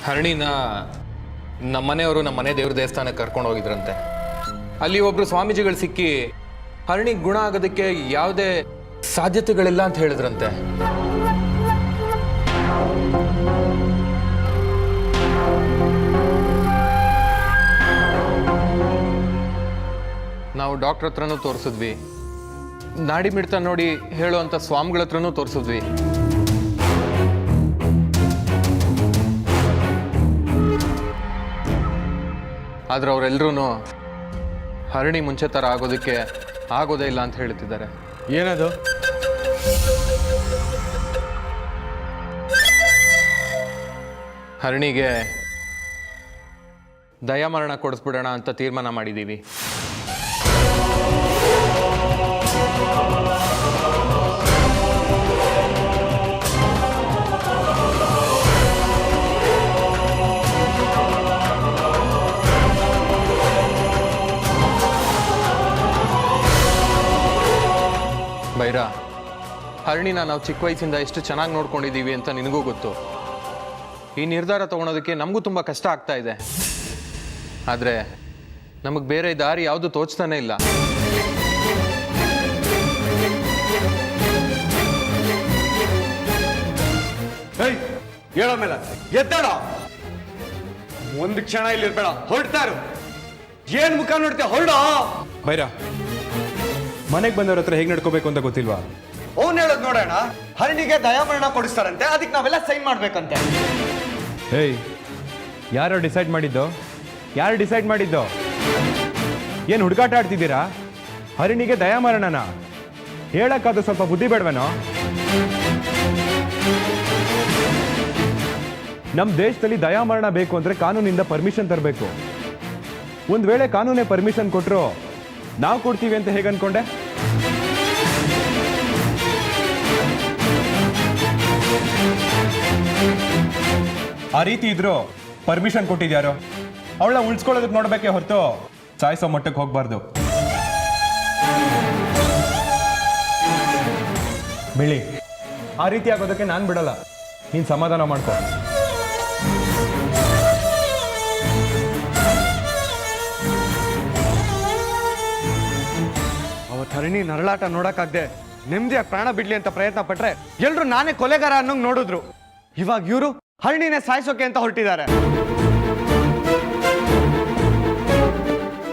ಹರಣಿನ ನಮ್ಮನೆಯವರು ನಮ್ಮ ಮನೆ ದೇವ್ರ ದೇವಸ್ಥಾನಕ್ಕೆ ಕರ್ಕೊಂಡು ಹೋಗಿದ್ರಂತೆ. ಅಲ್ಲಿ ಒಬ್ರು ಸ್ವಾಮೀಜಿಗಳು ಸಿಕ್ಕಿ ಹರಣಿ ಗುಣ ಆಗೋದಕ್ಕೆ ಯಾವುದೇ ಸಾಧ್ಯತೆಗಳಿಲ್ಲ ಅಂತ ಹೇಳಿದ್ರಂತೆ. ನಾವು ಡಾಕ್ಟರ್ ಹತ್ರನೂ ತೋರಿಸಿದ್ವಿ, ನಾಡಿ ಮಿಡ್ತ ನೋಡಿ ಹೇಳುವಂಥ ಸ್ವಾಮಿಗಳ ಹತ್ರನೂ ತೋರಿಸಿದ್ವಿ. ಆದ್ರೆ ಅವರೆಲ್ಲರೂ ಹರಣಿ ಮುಂಚೆ ಥರ ಆಗೋದಕ್ಕೆ ಆಗೋದೇ ಇಲ್ಲ ಅಂತ ಹೇಳ್ತಿದ್ದಾರೆ. ಏನದು? ಹರಣಿಗೆ ದಯಾಮರಣ ಕೊಡಿಸ್ಬಿಡೋಣ ಅಂತ ತೀರ್ಮಾನ ಮಾಡಿದ್ದೀವಿ. ಬೈರ, ಹರಣಿನ ನಾವು ಚಿಕ್ಕ ವಯಸ್ಸಿಂದ ಎಷ್ಟು ಚೆನ್ನಾಗಿ ನೋಡ್ಕೊಂಡಿದ್ದೀವಿ ಅಂತ ನಿನಗೂ ಗೊತ್ತು. ಈ ನಿರ್ಧಾರ ತಗೊಳೋದಕ್ಕೆ ನಮಗೂ ತುಂಬ ಕಷ್ಟ ಆಗ್ತಾ ಇದೆ. ಆದರೆ ನಮಗೆ ಬೇರೆ ದಾರಿ ಯಾವುದು ತೋಚ್ತಾನೆ ಇಲ್ಲ. ಹೇಳೋ ಮೇಲೆ ಎದ್ದಾಡ, ಒಂದು ಕ್ಷಣ ಇಲ್ಲಿ ಇರ್ಬೇಡ, ಹೊರಡ್ತಾರು. ಏನ್ ಮುಖ ನೋಡ್ತೀಯ? ಹೊರಡ. ಬೈರ, ಮನೆಗೆ ಬಂದವ್ರ ಹತ್ರ ಹೇಗೆ ನಡ್ಕೋಬೇಕು ಅಂತ ಗೊತ್ತಿಲ್ವಾ? ಅವ್ನು ಹೇಳೋದು ನೋಡೋಣ, ಹರಣಿಗೆ ದಯಾಮರಣ ಕೊಡಿಸ್ತಾರಂತೆ, ಅದಕ್ಕೆ ನಾವೆಲ್ಲ ಸೈನ್ ಮಾಡ್ಬೇಕಂತೆ. ಹೇಯ್, ಯಾರೋ ಡಿಸೈಡ್ ಮಾಡಿದ್ದು? ಯಾರು ಡಿಸೈಡ್ ಮಾಡಿದ್ದು? ಏನು ಹುಡುಗಾಟ ಆಡ್ತಿದ್ದೀರಾ? ಹರಣಿಗೆ ದಯಾಮರಣನ ಹೇಳಕ್ಕಾದ್ರೂ ಸ್ವಲ್ಪ ಬುದ್ಧಿ ಬೇಡವೇನೋ? ನಮ್ಮ ದೇಶದಲ್ಲಿ ದಯಾಮರಣ ಬೇಕು ಅಂದ್ರೆ ಕಾನೂನಿಂದ ಪರ್ಮಿಷನ್ ತರಬೇಕು. ಒಂದು ವೇಳೆ ಕಾನೂನೇ ಪರ್ಮಿಷನ್ ಕೊಟ್ಟರು ನಾವು ಕೊಡ್ತೀವಿ ಅಂತ ಹೇಗೆ ಅನ್ಕೊಂಡೆ? ಆ ರೀತಿ ಇದ್ರು ಪರ್ಮಿಷನ್ ಕೊಟ್ಟಿದ್ಯಾರೋ? ಅವಳ ಉಳಿಸ್ಕೊಳ್ಳೋದಕ್ಕೆ ನೋಡ್ಬೇಕೆ ಹೊರತು ಸಾಯಿಸೋ ಮಟ್ಟಕ್ಕೆ ಹೋಗ್ಬಾರ್ದು. ಬಿಳಿ, ಆ ರೀತಿ ಆಗೋದಕ್ಕೆ ನಾನು ಬಿಡಲ್ಲ. ನೀನು ಸಮಾಧಾನ ಮಾಡ್ಕೊ. ಹರಣಿ ನರಳಾಟ ನೋಡಕ್ಕಾಗ್ದೆ ನೆಮ್ಮದಿಯಾಗಿ ಪ್ರಾಣ ಬಿಡ್ಲಿ ಅಂತ ಪ್ರಯತ್ನ ಪಟ್ರೆ ಎಲ್ರು ನಾನೇ ಕೊಲೆಗಾರ ಅನ್ನೋಂಗ್ ನೋಡಿದ್ರು. ಇವಾಗ ಇವರು ಹರಣಿನೇ ಸಾಯಿಸೋಕೆ ಅಂತ ಹೊರಟಿದ್ದಾರೆ.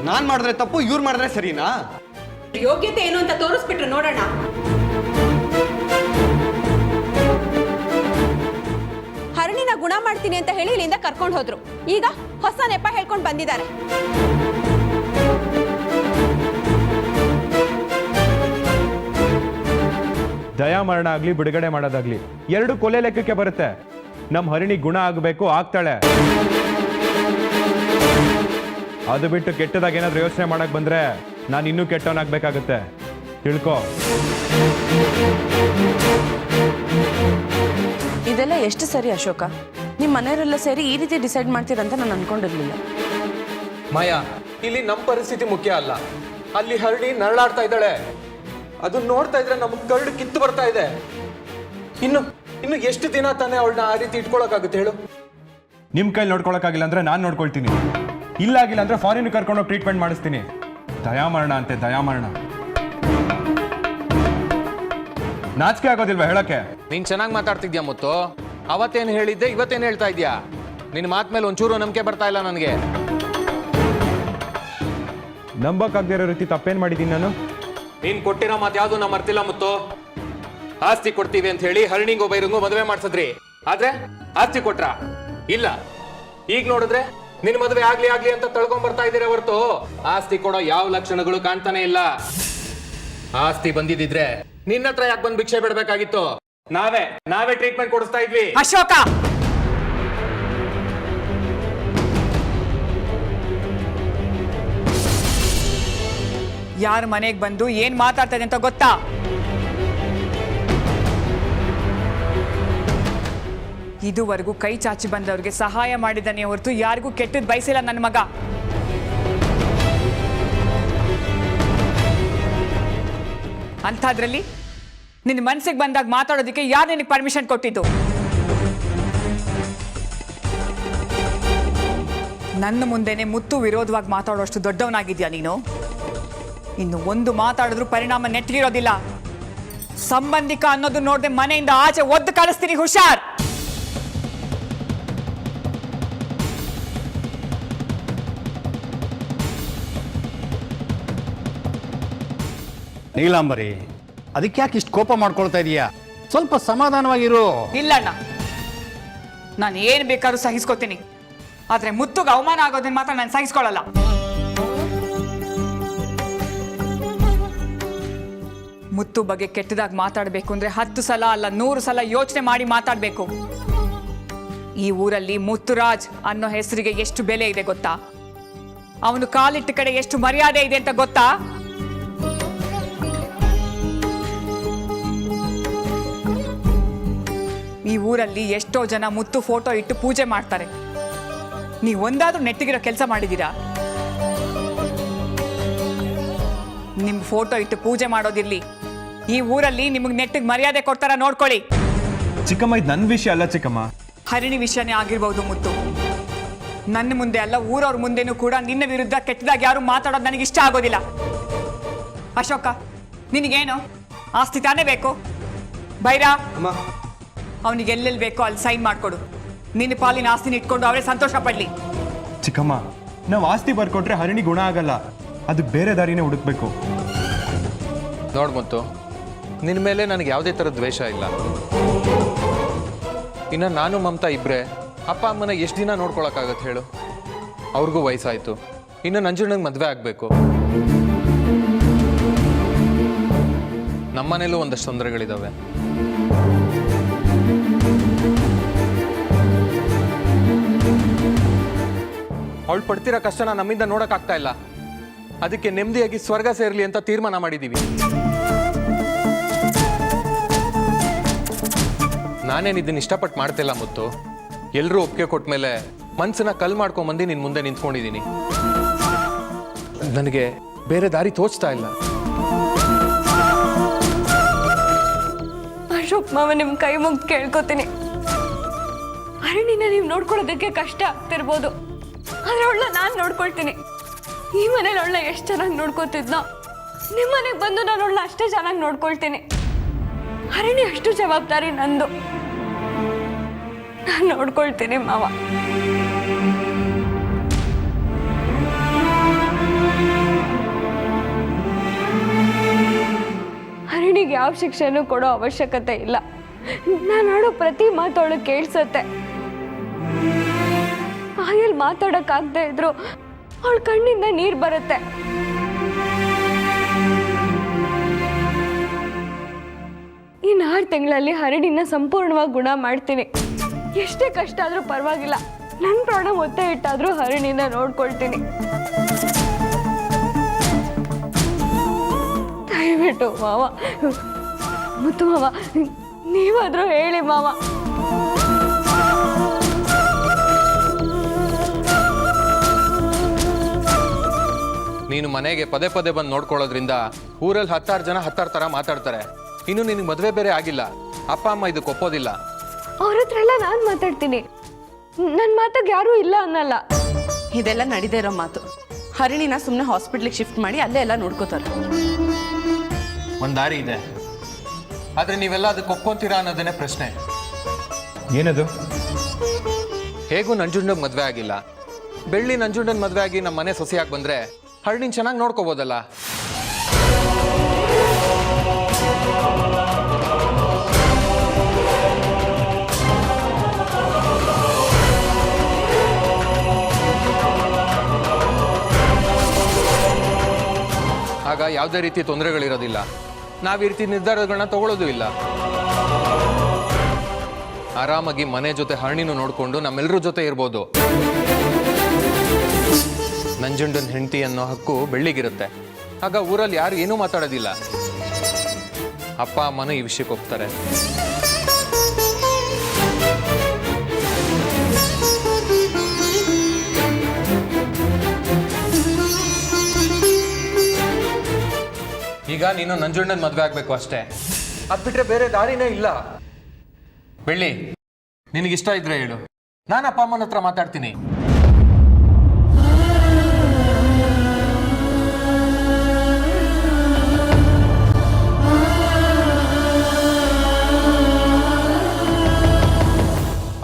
ನಾನ್ ಮಾಡಿದ್ರೆ ತಪ್ಪು, ಇವ್ರು ಮಾಡಿದ್ರೆ ಸರಿನಾ? ಯೋಗ್ಯತೆ ಏನು ಅಂತ ತೋರಿಸ್ಬಿಟ್ರು ನೋಡೋಣ. ಹರಣಿನ ಗುಣ ಮಾಡ್ತೀನಿ ಅಂತ ಹೇಳಿ ಇಲ್ಲಿಂದ ಕರ್ಕೊಂಡು ಹೋದ್ರು. ಈಗ ಹೊಸ ನೆಪ ಹೇಳ್ಕೊಂಡು ಬಂದಿದ್ದಾರೆ. ದಯಾಮರಣ ಆಗ್ಲಿ ಬಿಡುಗಡೆ ಮಾಡೋದಾಗ್ಲಿ ಎರಡು ಕೊಲೆ ಲೆಕ್ಕಕ್ಕೆ ಬರುತ್ತೆ. ನಮ್ಮ ಹರಿಣಿ ಗುಣ ಆಗಬೇಕು, ಆಗ್ತಾಳೆ. ಅದು ಬಿಟ್ಟು ಕೆಟ್ಟದಾಗ ಏನಾದ್ರೂ ಯೋಚನೆ ಮಾಡಕ್ ಬಂದ್ರೆ ನಾನು ಇನ್ನೂ ಕೆಟ್ಟವನಾಗ್ಬೇಕಾಗತ್ತೆ, ತಿಳ್ಕೊ. ಇದೆಲ್ಲ ಎಷ್ಟು ಸರಿ ಅಶೋಕ? ನಿಮ್ಮ ಮನೆಯವರೆಲ್ಲ ಸೇರಿ ಈ ರೀತಿ ಡಿಸೈಡ್ ಮಾಡ್ತೀರಂತ ನಾನು ಅನ್ಕೊಂಡಿರ್ಲಿಲ್ಲ. ಮಾಯಾ, ಇಲ್ಲಿ ನಮ್ಮ ಪರಿಸ್ಥಿತಿ ಮುಖ್ಯ ಅಲ್ಲ, ಅಲ್ಲಿ ಹರಡಿ ನರಳಾಡ್ತಾ ಇದ್ದಾಳೆ. ಅದನ್ನ ನೋಡ್ತಾ ಇದ್ರೆ ನಮಗೆ ಕರಡು ಕಿತ್ತು ಬರ್ತಾ ಇದೆ. ಇನ್ನು ಎಷ್ಟು ದಿನ ತಾನೇ ಅವಳನ್ನ ಆ ರೀತಿ ಇಟ್ಕೊಳಕ್ಕಾಗುತ್ತೆ ಹೇಳು? ನಿಮ್ ಕೈಲಿ ನೋಡ್ಕೊಳಕ್ಕಾಗಿಲ್ಲ ಅಂದ್ರೆ ನಾನು ನೋಡ್ಕೊಳ್ತೀನಿ. ಇಲ್ಲ ಆಗಿಲ್ಲ ಅಂದ್ರೆ ಫಾರಿನ್ ಕರ್ಕೊಂಡೋಗಿ ಟ್ರೀಟ್ಮೆಂಟ್ ಮಾಡಿಸ್ತೀನಿ. ದಯಾಮರಣ ಅಂತೆ, ದಯಾಮರಣ. ನಾಚಿಕೆ ಆಗೋದಿಲ್ವಾ ಹೇಳಕ್ಕೆ? ನೀನ್ ಚೆನ್ನಾಗಿ ಮಾತಾಡ್ತಿದ್ಯಾ ಮುತ್ತು. ಅವತ್ತೇನು ಹೇಳಿದ್ದೆ, ಇವತ್ತೇನು ಹೇಳ್ತಾ ಇದ್ಯಾ? ನಿನ್ನ ಮಾತ್ ಮೇಲೆ ಒಂಚೂರು ನಂಬಿಕೆ ಬರ್ತಾ ಇಲ್ಲ ನನಗೆ. ನಂಬಕ್ಕಾಗದೇ ಇರೋ ರೀತಿ ತಪ್ಪೇನ್ ಮಾಡಿದ್ದೀನಿ ನಾನು? ನೀನ್ ಕೊಟ್ಟಿರೋ ಮಾತು ಯಾವ್ದು ನಾ ಮರ್ತಿಲ್ಲ ಮುತ್ತು. ಆಸ್ತಿ ಕೊಡ್ತೀವಿ ಅಂತ ಹೇಳಿ ಹರಣಿಂಗೋ ಬೈರಂಗೋ ಮದುವೆ ಮಾಡ್ಸದ್ರಿ. ಆದ್ರೆ ಆಸ್ತಿ ಕೊಟ್ರ? ಇಲ್ಲ. ಈಗ ನೋಡಿದ್ರೆ ನಿನ್ ಮದುವೆ ಆಗ್ಲಿ ಅಂತ ತಳ್ಕೊಂಡ್ ಬರ್ತಾ ಇದೀರ ಹೊರತು ಆಸ್ತಿ ಕೊಡೋ ಯಾವ ಲಕ್ಷಣಗಳು ಕಾಣ್ತಾನೆ ಇಲ್ಲ. ಆಸ್ತಿ ಬಂದಿದ್ರೆ ನಿನ್ನ ಹತ್ರ ಯಾಕೆ ಬಂದ್ ಭಿಕ್ಷೆ ಬಿಡ್ಬೇಕಾಗಿತ್ತು? ನಾವೇ ಟ್ರೀಟ್ಮೆಂಟ್ ಕೊಡಿಸ್ತಾ ಇದ್ವಿ. ಅಶೋಕ, ಯಾರ ಮನೆಗೆ ಬಂದು ಏನ್ ಮಾತಾಡ್ತಾ ಇದೆ ಅಂತ ಗೊತ್ತಾ? ಇದುವರೆಗೂ ಕೈ ಚಾಚಿ ಬಂದವ್ರಿಗೆ ಸಹಾಯ ಮಾಡಿದ್ದಾನೆ ಹೊರತು ಯಾರಿಗೂ ಕೆಟ್ಟದ್ ಬಯಸಿಲ್ಲ ನನ್ನ ಮಗ. ಅಂಥದ್ರಲ್ಲಿ ನಿನ್ನ ಮನಸ್ಸಿಗೆ ಬಂದಾಗ ಮಾತಾಡೋದಕ್ಕೆ ಯಾರು ನಿನಗೆ ಪರ್ಮಿಷನ್ ಕೊಟ್ಟಿದ್ದು? ನನ್ನ ಮುಂದೆನೆ ಮುತ್ತು ವಿರೋಧವಾಗಿ ಮಾತಾಡೋಷ್ಟು ದೊಡ್ಡವನಾಗಿದ್ಯಾ ನೀನು? ಇನ್ನು ಒಂದು ಮಾತಾಡಿದ್ರೂ ಪರಿಣಾಮ ನೆಟ್ಟಿರೋದಿಲ್ಲ. ಸಂಬಂಧಿಕ ಅನ್ನೋದು ನೋಡದೆ ಮನೆಯಿಂದ ಆಚೆ ಒದ್ದು ಕಳಿಸ್ತೀನಿ, ಹುಷಾರ್. ನೀಲಾಂಬರಿ, ಅದಕ್ಕೆ ಯಾಕೆ ಇಷ್ಟು ಕೋಪ ಮಾಡ್ಕೊಳ್ತಾ ಇದೀಯಾ? ಸ್ವಲ್ಪ ಸಮಾಧಾನವಾಗಿರು. ಇಲ್ಲಣ್ಣ, ನಾನು ಏನು ಬೇಕಾದ್ರೂ ಸಹಿಸ್ಕೋತೀನಿ, ಆದ್ರೆ ಮುತ್ತುಗೆ ಅವಮಾನ ಆಗೋದನ್ನ ಮಾತ್ರ ನಾನು ಸಹಿಸ್ಕೊಳ್ಳಲ್ಲ. ಮುತ್ತು ಬಗ್ಗೆ ಕೆಟ್ಟದಾಗಿ ಮಾತಾಡಬೇಕು ಅಂದ್ರೆ 10 ಸಲ ಅಲ್ಲ 100 ಸಲ ಯೋಚನೆ ಮಾಡಿ ಮಾತಾಡಬೇಕು. ಈ ಊರಲ್ಲಿ ಮುತ್ತುರಾಜ್ ಅನ್ನೋ ಹೆಸರಿಗೆ ಎಷ್ಟು ಬೆಲೆ ಇದೆ ಗೊತ್ತಾ? ಅವನು ಕಾಲಿಟ್ಟ ಕಡೆ ಎಷ್ಟು ಮರ್ಯಾದೆ ಇದೆ ಅಂತ ಗೊತ್ತಾ? ಈ ಊರಲ್ಲಿ ಎಷ್ಟೋ ಜನ ಮುತ್ತು ಫೋಟೋ ಇಟ್ಟು ಪೂಜೆ ಮಾಡ್ತಾರೆ. ನೀವು ಒಂದಾದ್ರೂ ನೆಟ್ಟಿಗಿರೋ ಕೆಲಸ ಮಾಡಿದ್ದೀರಾ? ನಿಮ್ ಫೋಟೋ ಇಟ್ಟು ಪೂಜೆ ಮಾಡೋದಿರ್ಲಿ, ಈ ಊರಲ್ಲಿ ನಿಮಗೆ ನೆಟ್ಟಿಗೆ ಮರ್ಯಾದೆ ಕೊಡ್ತಾರ ನೋಡ್ಕೊಳ್ಳಿ. ಚಿಕ್ಕಮ್ಮ, ಇದು ನನ್ನ ವಿಷಯ ಅಲ್ಲ ಚಿಕ್ಕಮ್ಮ. ಹರಿಣಿ ವಿಷಯನೇ ಆಗಿರ್ಬೋದು ಮುತ್ತು. ನನ್ನ ಮುಂದೆ ಅಲ್ಲ, ಊರವ್ರ ಮುಂದೆನೂ ಕೂಡ ನಿನ್ನ ವಿರುದ್ಧ ಕೆಟ್ಟದಾಗಿ ಯಾರು ಮಾತಾಡೋದು ನನಗೆ ಇಷ್ಟ ಆಗೋದಿಲ್ಲ. ಅಶೋಕ, ನಿನಗೇನು ಆಸ್ತಿ ತಾನೇ ಬೇಕು? ಬೈರಾ, ಅವನಿಗೆ ಎಲ್ಲೆಲ್ಲಿ ಬೇಕೋ ಅಲ್ಲಿ ಸೈನ್ ಮಾಡಿಕೊಡು. ನಿನ್ನ ಪಾಲಿನ ಆಸ್ತಿನ ಇಟ್ಕೊಂಡು ಅವರೇ ಸಂತೋಷ ಪಡ್ಲಿ. ಚಿಕ್ಕಮ್ಮ, ನಾವು ಆಸ್ತಿ ಬರ್ಕೊಟ್ರೆ ಹರಿಣಿ ಗುಣ ಆಗಲ್ಲ, ಅದಕ್ಕೆ ಬೇರೆ ದಾರಿನೇ ಹುಡುಕ್ಬೇಕು. ನೋಡ್ ಮುತ್ತು, ನಿನ್ನ ಮೇಲೆ ನನಗೆ ಯಾವುದೇ ಥರದ ದ್ವೇಷ ಇಲ್ಲ. ಇನ್ನು ನಾನು ಮಮತಾ ಇಬ್ಬರೇ ಅಪ್ಪ ಅಮ್ಮನ ಎಷ್ಟು ದಿನ ನೋಡ್ಕೊಳಕ್ಕಾಗತ್ತೆ ಹೇಳು? ಅವ್ರಿಗೂ ವಯಸ್ಸಾಯಿತು, ಇನ್ನು ನಂಜುಣ್ಣಂಗೆ ಮದುವೆ ಆಗಬೇಕು. ನಮ್ಮನೇಲೂ ಒಂದಷ್ಟು ತೊಂದರೆಗಳಿದ್ದಾವೆ. ಅವಳು ಪಡ್ತಿರೋ ಕಷ್ಟನ ನಮ್ಮಿಂದ ನೋಡೋಕ್ಕಾಗ್ತಾ ಇಲ್ಲ. ಅದಕ್ಕೆ ನೆಮ್ಮದಿಯಾಗಿ ಸ್ವರ್ಗ ಸೇರಲಿ ಅಂತ ತೀರ್ಮಾನ ಮಾಡಿದ್ದೀವಿ. ನಾನೇನು ಇದನ್ನ ಇಷ್ಟಪಟ್ಟು ಮಾಡ್ತಿಲ್ಲ ಮುತ್ತು. ಎಲ್ಲರೂ ಒಪ್ಪಿಗೆ ಕೊಟ್ಟ ಮೇಲೆ ಮನ್ಸನ್ನ ಕಲ್ ಮಾಡ್ಕೊಂಬಂದು ನಿನ್ನ ಮುಂದೆ ನಿಂತ್ಕೊಂಡಿದ್ದೀನಿ. ನನಗೆ ಬೇರೆ ದಾರಿ ತೋಚ್ತಾ ಇಲ್ಲ. ಅಶೋಕ್ ಮಾವ, ನಿಮ್ ಕೈ ಮುಗ್ದು ಕೇಳ್ಕೊತೀನಿ. ಹರಿಣಿನ ನೀವು ನೋಡ್ಕೊಳ್ಳೋದಕ್ಕೆ ಕಷ್ಟ ಆಗ್ತಿರ್ಬೋದು, ಆದ್ರೆ ಅವಳ ನಾನು ನೋಡ್ಕೊಳ್ತೀನಿ. ಈ ಮನೇಲಿ ಅವಳ ಎಷ್ಟು ಚೆನ್ನಾಗಿ ನೋಡ್ಕೊತಿದ್ನೋ, ನಿಮ್ಮ ಮನೆಗೆ ಬಂದು ನಾನು ಅವಳ ಅಷ್ಟೇ ಚೆನ್ನಾಗಿ ನೋಡ್ಕೊಳ್ತೀನಿ. ಹರಿಣಿ ಅಷ್ಟು ಜವಾಬ್ದಾರಿ ನಂದು. ನಾನು ನೋಡ್ಕೊಳ್ತೀನಿ ಮಾವ. ಹರಿಣಿಗೆ ಯಾವ ಶಿಕ್ಷೆನೂ ಕೊಡೋ ಅವಶ್ಯಕತೆ ಇಲ್ಲ. ನಾನು ಆಡೋ ಪ್ರತಿ ಮಾತು ಅವಳು ಕೇಳಿಸತ್ತೆ. ಬಾಯಲ್ಲಿ ಮಾತಾಡೋಕ್ಕಾಗದೇ ಇದ್ರು ಅವಳ ಕಣ್ಣಿಂದ ನೀರು ಬರುತ್ತೆ. ಇನ್ನು 6 ತಿಂಗಳಲ್ಲಿ ಹರಿಣಿನ ಸಂಪೂರ್ಣವಾಗಿ ಗುಣ ಮಾಡ್ತೀನಿ. ಎಷ್ಟೇ ಕಷ್ಟ ಆದ್ರೂ ಪರವಾಗಿಲ್ಲ, ನನ್ನ ಪ್ರಾಣ ಒತ್ತೆ ಇಟ್ಟಾದ್ರೂ ಹರಿಣಿನ ನೋಡ್ಕೊಳ್ತೀನಿ. ದಯವಿಟ್ಟು ಮಾವ, ಮುತ್ತು ಮಾವ, ನೀವಾದ್ರೂ ಹೇಳಿ ಮಾವ. ನೀನು ಮನೆಗೆ ಪದೇ ಪದೇ ಬಂದು ನೋಡ್ಕೊಳ್ಳೋದ್ರಿಂದ ಊರಲ್ಲಿ 10 ಜನ 10 ಥರ ಮಾತಾಡ್ತಾರೆ. ಇನ್ನು ನಿನಗೆ ಮದುವೆ ಬೇರೆ ಆಗಿಲ್ಲ, ಅಪ್ಪ ಅಮ್ಮ ಇದಕ್ಕೆ ಒಪ್ಪೋದಿಲ್ಲ. ಅವ್ರ ಹತ್ರ ಎಲ್ಲ ನಾನು ಮಾತಾಡ್ತೀನಿ, ನನ್ನ ಮಾತಾಗ ಯಾರೂ ಇಲ್ಲ ಅನ್ನಲ್ಲ. ಇದೆಲ್ಲ ನಡೀದೇ ಇರೋ ಮಾತು. ಹರಿಣಿನ ಸುಮ್ಮನೆ ಹಾಸ್ಪಿಟ್ಲಿಗೆ ಶಿಫ್ಟ್ ಮಾಡಿ ಅಲ್ಲೇ ಎಲ್ಲ ನೋಡ್ಕೋತಾರೆ. ಒಂದು ದಾರಿ ಇದೆ, ಆದರೆ ನೀವೆಲ್ಲ ಅದಕ್ಕೆ ಒಪ್ಕೊಂತೀರಾ ಅನ್ನೋದನ್ನೇ ಪ್ರಶ್ನೆ. ಏನದು? ಹೇಗೂ ನಂಜುಂಡಂಗೆ ಮದುವೆ ಆಗಿಲ್ಲ. ಬೆಳ್ಳಿ ನಂಜುಂಡನ್ ಮದುವೆ ಆಗಿ ನಮ್ಮ ಮನೆ ಸೊಸೆಯಾಗಿ ಬಂದರೆ ಹರಿಣಿನ ಚೆನ್ನಾಗಿ ನೋಡ್ಕೋಬೋದಲ್ಲ. ಆಗ ಯಾವುದೇ ರೀತಿ ತೊಂದರೆಗಳಿರೋದಿಲ್ಲ. ನಾವು ಈ ರೀತಿ ನಿರ್ಧಾರಗಳನ್ನ ತಗೊಳ್ಳೋದು ಇಲ್ಲ. ಆರಾಮಾಗಿ ಮನೆ ಜೊತೆ ಹರಣಿನೂ ನೋಡಿಕೊಂಡು ನಮ್ಮೆಲ್ಲರ ಜೊತೆ ಇರ್ಬೋದು. ನಂಜುಂಡನ್ ಹೆಂಡತಿ ಅನ್ನೋ ಹಕ್ಕು ಬೆಳ್ಳಿಗಿರುತ್ತೆ. ಆಗ ಊರಲ್ಲಿ ಯಾರು ಏನೂ ಮಾತಾಡೋದಿಲ್ಲ. ಅಪ್ಪ ಅಮ್ಮನೂ ಈ ವಿಷಯಕ್ಕೆ ಒಪ್ತಾರೆ. ಈಗ ನೀನು ನಂಜುಂಡನ್ ಮದುವೆ ಆಗ್ಬೇಕು ಅಷ್ಟೇ. ಅದ್ ಬಿಟ್ರೆ ಬೇರೆ ದಾರಿನೇ ಇಲ್ಲ. ಬೆಳ್ಳಿ, ನಿನಗಿಷ್ಟ ಇದ್ರೆ ಹೇಳು, ನಾನು ಅಪ್ಪ ಅಮ್ಮನ ಹತ್ರ ಮಾತಾಡ್ತೀನಿ.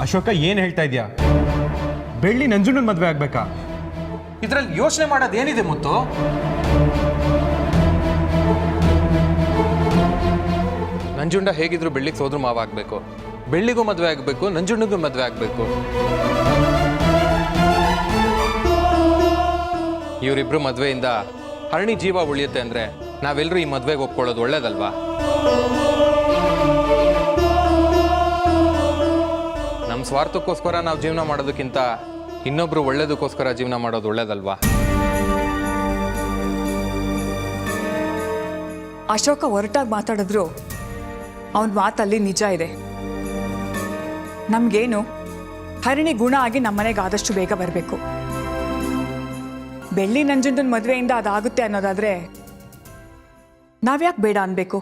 ಅಶೋಕ ಏನು ಹೇಳ್ತಾ ಇದೆಯಾ? ಬೆಳ್ಳಿ ನಂಜುಂಡನ ಮದುವೆ ಆಗ್ಬೇಕಾ? ಇದ್ರಲ್ಲಿ ಯೋಚನೆ ಮಾಡೋದು ಏನಿದೆ ಮುತ್ತು? ನಂಜುಂಡ ಹೇಗಿದ್ರು ಬೆಳ್ಳಿಗೆ ಸೋದ್ರ ಮಾವ ಆಗ್ಬೇಕು, ಬೆಳ್ಳಿಗೂ ಮದುವೆ ಆಗ್ಬೇಕು, ನಂಜುಂಡಗೂ ಮದುವೆ ಆಗ್ಬೇಕು. ಇವರಿಬ್ರು ಮದುವೆಯಿಂದ ಹರಣಿ ಜೀವ ಉಳಿಯುತ್ತೆ ಅಂದ್ರೆ ನಾವೆಲ್ಲರೂ ಈ ಮದುವೆಗೆ ಒಪ್ಕೊಳ್ಳೋದು ಒಳ್ಳೇದಲ್ವಾ? ನಮ್ಮ ಸ್ವಾರ್ಥಕ್ಕೋಸ್ಕರ ನಾವು ಜೀವನ ಮಾಡೋದಕ್ಕಿಂತ ಇನ್ನೊಬ್ರು ಒಳ್ಳೇದಕ್ಕೋಸ್ಕರ ಜೀವನ ಮಾಡೋದು ಒಳ್ಳೇದಲ್ವಾ? ಅಶೋಕ ಹೊರಟಾಗಿ ಮಾತಾಡಿದ್ರು ಅವನ ಮಾತಲ್ಲಿ ನಿಜ ಇದೆ. ನಮಗೇನು ಹರಿಣಿ ಗುಣ ಆಗಿ ನಮ್ಮನೆಗೆ ಆದಷ್ಟು ಬೇಗ ಬರಬೇಕು. ಬೆಳ್ಳಿ ನಂಜುಂಡನ ಮದುವೆಯಿಂದ ಅದಾಗುತ್ತೆ ಅನ್ನೋದಾದ್ರೆ ನಾವ್ಯಾಕೆ ಬೇಡ ಅನ್ಬೇಕು?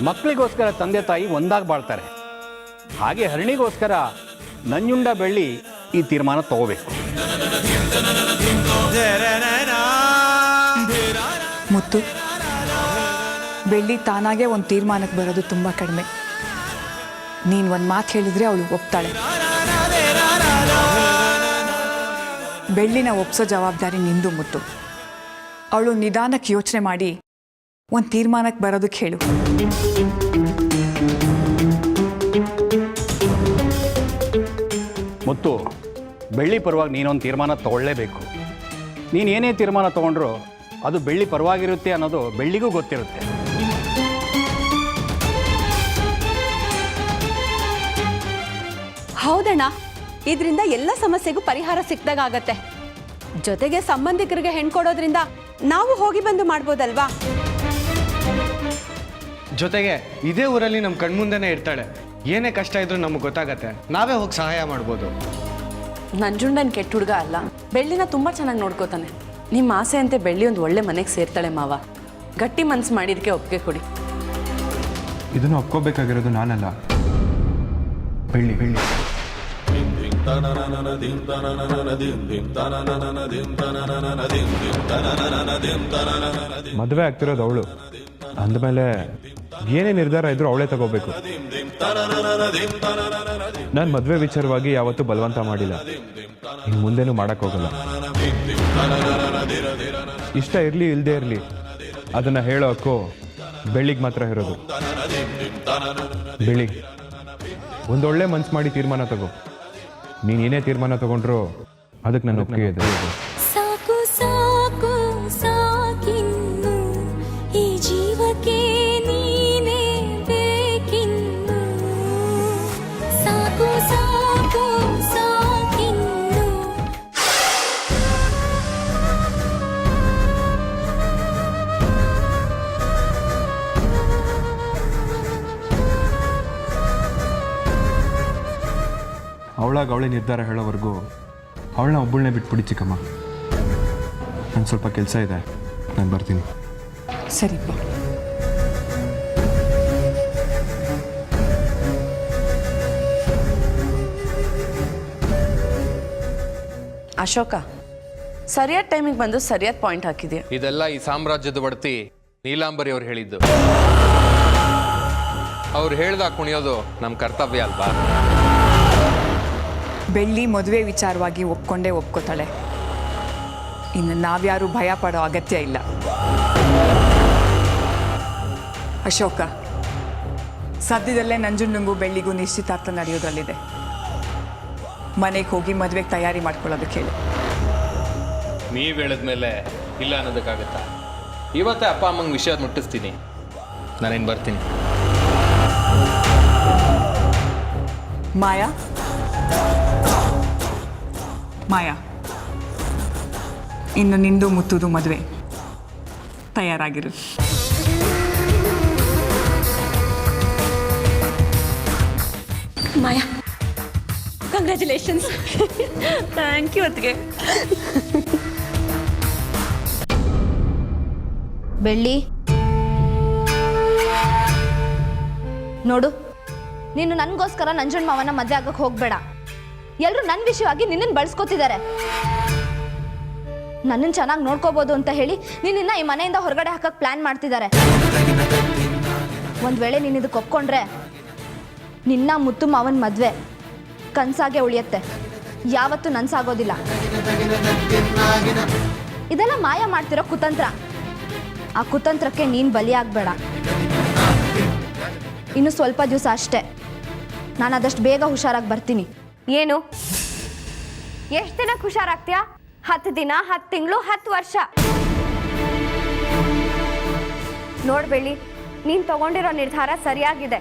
ಮಕ್ಕಳಿಗೋಸ್ಕರ ತಂದೆ ತಾಯಿ ಒಂದಾಗಿ ಬಾಳ್ತಾರೆ. ಹಾಗೆ ಹರಣಿಗೋಸ್ಕರ ನಂಜುಂಡ ಬೆಳ್ಳಿ ಈ ತೀರ್ಮಾನ ತಗೋಬೇಕು. ಮುತ್ತು, ಬೆಳ್ಳಿ ತಾನಾಗೆ ಒಂದು ತೀರ್ಮಾನಕ್ಕೆ ಬರೋದು ತುಂಬ ಕಡಿಮೆ. ನೀನು ಒಂದು ಮಾತು ಹೇಳಿದ್ರೆ ಅವಳು ಒಪ್ತಾಳೆ. ಬೆಳ್ಳಿನ ಒಪ್ಸೋ ಜವಾಬ್ದಾರಿ ನಿಂದು ಮುತ್ತು. ಅವಳು ನಿಧಾನಕ್ಕೆ ಯೋಚನೆ ಮಾಡಿ ಒಂದು ತೀರ್ಮಾನಕ್ಕೆ ಬರೋದಕ್ಕೆ ಹೇಳು. ಮತ್ತು ಬೆಳ್ಳಿ ಪರವಾಗಿ ನೀನೊಂದು ತೀರ್ಮಾನ ತಗೊಳ್ಳೇಬೇಕು. ನೀನು ಏನೇ ತೀರ್ಮಾನ ತಗೊಂಡ್ರು ಅದು ಬೆಳ್ಳಿ ಪರವಾಗಿರುತ್ತೆ ಅನ್ನೋದು ಬೆಳ್ಳಿಗೂ ಗೊತ್ತಿರುತ್ತೆ. ಹೌದಣ್ಣ, ಇದರಿಂದ ಎಲ್ಲ ಸಮಸ್ಯೆಗೂ ಪರಿಹಾರ ಸಿಕ್ದಾಗತ್ತೆ. ಜೊತೆಗೆ ಸಂಬಂಧಿಕರಿಗೆ ಹೆಣ್ಣು ಕೊಡೋದ್ರಿಂದ ನಾವು ಹೋಗಿ ಬಂದು ಮಾಡ್ಬೋದಲ್ವಾ? ಜೊತೆಗೆ ಇದೇ ಊರಲ್ಲಿ ನಮ್ಮ ಕಣ್ಮುಂದೆನೇ ಇರ್ತಾಳೆ. ಏನೇ ಕಷ್ಟ ಇದ್ರೂ ನಮಗೆ ಗೊತ್ತಾಗತ್ತೆ, ನಾವೇ ಹೋಗಿ ಸಹಾಯ ಮಾಡ್ಬೋದು. ನಂಜುಂಡನ್ ಕೆಟ್ಟ ಹುಡುಗ ಅಲ್ಲ, ಬೆಳ್ಳಿನ ತುಂಬ ಚೆನ್ನಾಗಿ ನೋಡ್ಕೋತಾನೆ. ನಿಮ್ಮ ಆಸೆ ಅಂತೆ ಬೆಳ್ಳಿ ಒಂದು ಒಳ್ಳೆ ಮನೆಗೆ ಸೇರ್ತಾಳೆ ಮಾವ. ಗಟ್ಟಿ ಮನ್ಸು ಮಾಡಿದಕ್ಕೆ ಒಪ್ಪಿಗೆ ಕೊಡಿ. ಇದನ್ನು ಒಪ್ಕೋಬೇಕಾಗಿರೋದು ನಾನಲ್ಲ, ಬೆಳ್ಳಿ. ಬೆಳ್ಳಿ ಮದುವೆ ಆಗ್ತಿರೋದು ಅವಳು ಅಂದಮೇಲೆ ಏನೇ ನಿರ್ಧಾರ ಇದ್ರೂ ಅವಳೇ ತಗೋಬೇಕು. ನಾನು ಮದುವೆ ವಿಚಾರವಾಗಿ ಯಾವತ್ತೂ ಬಲವಂತ ಮಾಡಿಲ್ಲ, ಇನ್ನು ಮುಂದೆನೂ ಮಾಡಕ್ ಹೋಗಲ್ಲ. ಇಷ್ಟ ಇರಲಿ ಇಲ್ಲದೆ ಇರಲಿ ಅದನ್ನ ಹೇಳೋ ಹಕ್ಕು ಬೆಳ್ಳಿಗೆ ಮಾತ್ರ ಇರೋದು. ಬೆಳ್ಳಿ, ಒಂದೊಳ್ಳೆ ಮನ್ಸು ಮಾಡಿ ತೀರ್ಮಾನ ತಗೋ. ನೀನು ಏನೇ ತೀರ್ಮಾನ ತಗೊಂಡ್ರು ಅದಕ್ಕೆ ನಾನು ಒಪ್ಪಿಗೆ ಇದೆ. ಸಾಕು ಸಾಕು ಸಾಕಿನ್ನು ಈ ಜೀವಕ್ಕೆ ನೀನೇ ಬೇಕಿನ್ನು. ಸಾಕು ಸಾಕು ಸಾಕಿನ್ನು. ಅವಳೇ ನಿರ್ಧಾರ ಹೇಳೋವರೆಗೂ ಅವಳನ್ನ ಒಬ್ಬಳನ್ನೇ ಬಿಟ್ಬಿಡಿ ಚಿಕ್ಕಮ್ಮ. ನಂಗೆ ಸ್ವಲ್ಪ ಕೆಲಸ ಇದೆ, ನಾನು ಬರ್ತೀನಿ. ಸರಿಪ್ಪ. ಅಶೋಕ, ಸರಿಯಾದ ಟೈಮಿಗೆ ಬಂದು ಸರಿಯಾದ ಪಾಯಿಂಟ್ ಹಾಕಿದ್ಯಾ. ಇದೆಲ್ಲ ಈ ಸಾಮ್ರಾಜ್ಯದ ಒಡತಿ ನೀಲಾಂಬರಿ ಅವ್ರು ಹೇಳಿದ್ದು. ಅವ್ರು ಹೇಳ್ದಾಗ ಕುಣಿಯೋದು ನಮ್ಮ ಕರ್ತವ್ಯ ಅಲ್ವಾ? ಬೆಳ್ಳಿ ಮದುವೆ ವಿಚಾರವಾಗಿ ಒಪ್ಕೊಂಡೇ ಒಪ್ಕೋತಾಳೆ. ಇನ್ನು ನಾವ್ಯಾರು ಭಯ ಪಡೋ ಅಗತ್ಯ ಇಲ್ಲ. ಅಶೋಕ, ಸದ್ಯದಲ್ಲೇ ನಂಜುಂಡಂಗೂ ಬೆಳ್ಳಿಗೂ ನಿಶ್ಚಿತಾರ್ಥ ನಡೆಯೋದ್ರಲ್ಲಿದೆ. ಮನೆಗೆ ಹೋಗಿ ಮದುವೆಗೆ ತಯಾರಿ ಮಾಡ್ಕೊಳ್ಳೋದಕ್ಕೆ ಹೇಳು. ನೀವ್ ಹೇಳಿದ್ಮೇಲೆ ಇಲ್ಲ ಅನ್ನೋದಕ್ಕಾಗತ್ತಾ? ಇವತ್ತೇ ಅಪ್ಪ ಅಮ್ಮಂಗೆ ವಿಷಯ ಮುಟ್ಟಿಸ್ತೀನಿ. ನಾನೇನು ಬರ್ತೀನಿ. ಮಾಯಾ, ಮಾಯಾ, ಇನ್ನು ನಿಂದು ಮುತ್ತುದು ಮದುವೆ ತಯಾರಾಗಿರು. ಮಾಯಾ, ಕಂಗ್ರ್ಯಾಚುಲೇಷನ್ಸ್. ಥ್ಯಾಂಕ್ ಯು ಅತ್ತಿಗೆ. ಬೆಳ್ಳಿ ನೋಡು, ನೀನು ನನಗೋಸ್ಕರ ನಂಜುಂಡ ಮಾವನ ಮದುವೆ ಆಗಕ್ಕೆ ಹೋಗ್ಬೇಡ. ಎಲ್ಲರೂ ನನ್ನ ವಿಷಯವಾಗಿ ನಿನ್ನನ್ನು ಬಳಸ್ಕೊತಿದ್ದಾರೆ. ನನ್ನನ್ನು ಚೆನ್ನಾಗಿ ನೋಡ್ಕೋಬೋದು ಅಂತ ಹೇಳಿ ನಿನ್ನ ಈ ಮನೆಯಿಂದ ಹೊರಗಡೆ ಹಾಕಕ್ಕೆ ಪ್ಲಾನ್ ಮಾಡ್ತಿದ್ದಾರೆ. ಒಂದು ವೇಳೆ ನೀನು ಇದಕ್ಕೆ ಒಪ್ಕೊಂಡ್ರೆ ನಿನ್ನ ಮುತ್ತು ಮಾವನ ಮದುವೆ ಕನ್ಸಾಗೆ ಉಳಿಯುತ್ತೆ, ಯಾವತ್ತೂ ನನ್ಸಾಗೋದಿಲ್ಲ. ಇದೆಲ್ಲ ಮಾಯ ಮಾಡ್ತಿರೋ ಕುತಂತ್ರ. ಆ ಕುತಂತ್ರಕ್ಕೆ ನೀನು ಬಲಿಯಾಗಬೇಡ. ಇನ್ನು ಸ್ವಲ್ಪ ದಿವಸ ಅಷ್ಟೇ, ನಾನು ಆದಷ್ಟು ಬೇಗ ಹುಷಾರಾಗಿ ಬರ್ತೀನಿ. ಏನು ಎಷ್ಟು ದಿನ ಹುಷಾರಾಗ್ತೀಯಾ? 10 ದಿನ, 10 ತಿಂಗಳು, 10 ವರ್ಷ? ನೋಡ್ಬೇಡಿ, ನೀನು ತಗೊಂಡಿರೋ ನಿರ್ಧಾರ ಸರಿಯಾಗಿದೆ.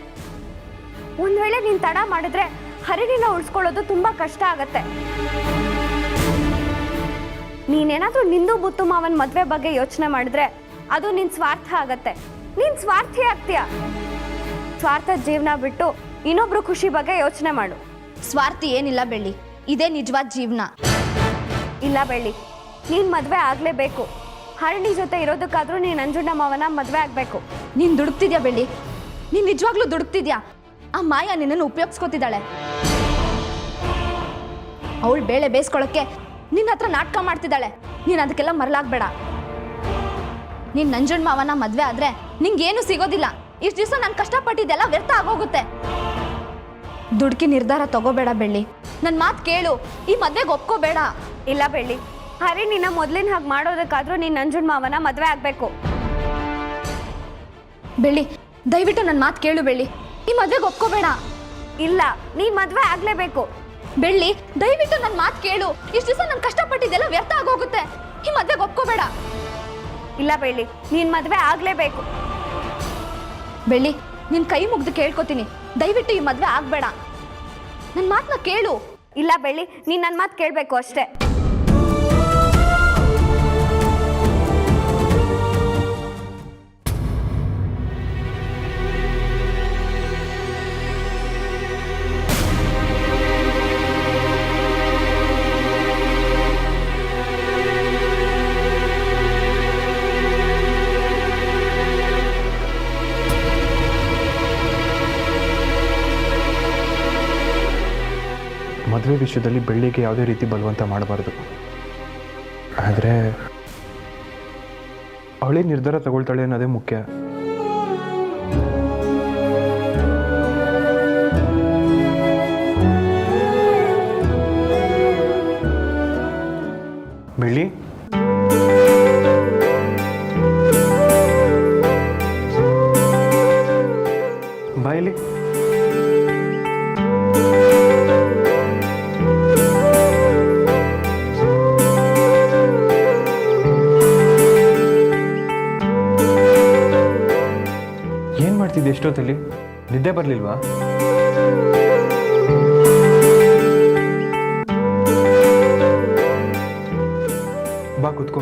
ಒಂದು ವೇಳೆ ನೀನು ತಡ ಮಾಡಿದ್ರೆ ಹರಿಣಿನ ಉಳಿಸ್ಕೊಳ್ಳೋದು ತುಂಬ ಕಷ್ಟ ಆಗತ್ತೆ. ನೀನೇನಾದರೂ ನಿಂದು ಮುತ್ತು ಮಾವನ ಮದುವೆ ಬಗ್ಗೆ ಯೋಚನೆ ಮಾಡಿದ್ರೆ ಅದು ನಿನ್ನ ಸ್ವಾರ್ಥ ಆಗತ್ತೆ. ನೀನು ಸ್ವಾರ್ಥಿ ಆಗ್ತೀಯ. ಸ್ವಾರ್ಥದ ಜೀವನ ಬಿಟ್ಟು ಇನ್ನೊಬ್ರು ಖುಷಿ ಬಗ್ಗೆ ಯೋಚನೆ ಮಾಡು. ಸ್ವಾರ್ಥಿ ಏನಿಲ್ಲ ಬೆಳ್ಳಿ, ಇದೇ ನಿಜವಾದ ಜೀವನ. ಇಲ್ಲ ಬೆಳ್ಳಿ, ನೀನು ಮದುವೆ ಆಗಲೇಬೇಕು. ಹರಣಿ ಜೊತೆ ಇರೋದಕ್ಕಾದ್ರೂ ನೀನು ನಂಜುಂಡ ಮಾವನ ಮದುವೆ ಆಗಬೇಕು. ನೀನು ದುಡುಕ್ತಿದ್ಯಾ ಬೆಳ್ಳಿ, ನೀನು ನಿಜವಾಗ್ಲೂ ದುಡುಕ್ತಿದ್ಯಾ? ಆ ಮಾಯ ನಿನ್ನನ್ನು ಉಪಯೋಗಿಸ್ಕೊತಿದ್ದಾಳೆ. ಅವಳು ಬೇಳೆ ಬೇಯಿಸ್ಕೊಳ್ಳೋಕ್ಕೆ ನಿನ್ನ ಹತ್ರ ನಾಟಕ ಮಾಡ್ತಿದ್ದಾಳೆ. ನೀನು ಅದಕ್ಕೆಲ್ಲ ಮರಳಾಗಬೇಡ. ನೀನು ನಂಜುಂಡ ಮಾವನ ಮದುವೆ ಆದರೆ ನಿಂಗೇನು ಸಿಗೋದಿಲ್ಲ. ಇಷ್ಟು ದಿವಸ ನಾನು ಕಷ್ಟಪಟ್ಟಿದ್ದೆಲ್ಲ ವ್ಯರ್ಥ ಆಗೋಗುತ್ತೆ. ದುಡುಕಿ ನಿರ್ಧಾರ ತಗೋಬೇಡ ಬೆಳ್ಳಿ, ನನ್ನ ಮಾತು ಕೇಳು. ಈ ಮದುವೆಗೆ ಒಪ್ಕೋಬೇಡ. ಇಲ್ಲ ಬೆಳ್ಳಿ, ಹರಿಣಿನ ಮೊದಲಿನ ಹಾಗೆ ಮಾಡೋದಕ್ಕಾದ್ರೂ ನೀನು ನಂಜುಂಡ ಮಾವನ ಮದುವೆ ಆಗಬೇಕು. ಬೆಳ್ಳಿ, ದಯವಿಟ್ಟು ನನ್ನ ಮಾತು ಕೇಳು ಬೆಳ್ಳಿ, ಈ ಮದುವೆಗೆ ಒಪ್ಕೋಬೇಡ. ಇಲ್ಲ, ನೀನು ಮದುವೆ ಆಗಲೇಬೇಕು. ಬೆಳ್ಳಿ, ದಯವಿಟ್ಟು ನನ್ನ ಮಾತು ಕೇಳು. ಇಷ್ಟು ದಿವಸ ನಾನು ಕಷ್ಟಪಟ್ಟಿದ್ದೆಲ್ಲ ವ್ಯರ್ಥ ಆಗೋಗುತ್ತೆ. ಈ ಮದುವೆಗೆ ಒಪ್ಕೋಬೇಡ. ಇಲ್ಲ ಬೆಳ್ಳಿ, ನೀನು ಮದುವೆ ಆಗಲೇಬೇಕು. ಬೆಳ್ಳಿ, ನಿನ್ನ ಕೈ ಮುಗ್ದು ಕೇಳ್ಕೊತೀನಿ, ದಯವಿಟ್ಟು ಈ ಮದುವೆ ಆಗಬೇಡ. ನನ್ನ ಮಾತನ್ನ ಕೇಳು. ಇಲ್ಲ ಬೆಳ್ಳಿ, ನೀನು ನನ್ನ ಮಾತು ಕೇಳಬೇಕು ಅಷ್ಟೇ. ಮದುವೆ ವಿಷಯದಲ್ಲಿ ಬೆಳ್ಳಿಗೆ ಯಾವುದೇ ರೀತಿ ಬಲವಂತ ಮಾಡಬಾರ್ದು. ಆದರೆ ಅವಳೇ ನಿರ್ಧಾರ ತಗೊಳ್ತಾಳೆ ಅನ್ನೋದೇ ಮುಖ್ಯ. ಬೆಳ್ಳಿ, ಬಾಯಲ್ಲಿ ಏನು ಮಾಡ್ತಿದ್ದೆ? ಎಷ್ಟೊತ್ತಲ್ಲಿ ನಿದ್ದೆ ಬರಲಿಲ್ವಾ? ಬಾ ಕೂತ್ಕೋ.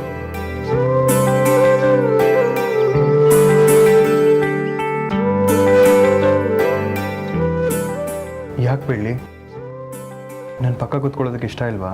ಯಾಕೆ ಬೆಳ್ಳಿ, ನನ್ನ ಪಕ್ಕ ಕೂತ್ಕೊಳ್ಳೋದಕ್ಕೆ ಇಷ್ಟ ಇಲ್ವಾ?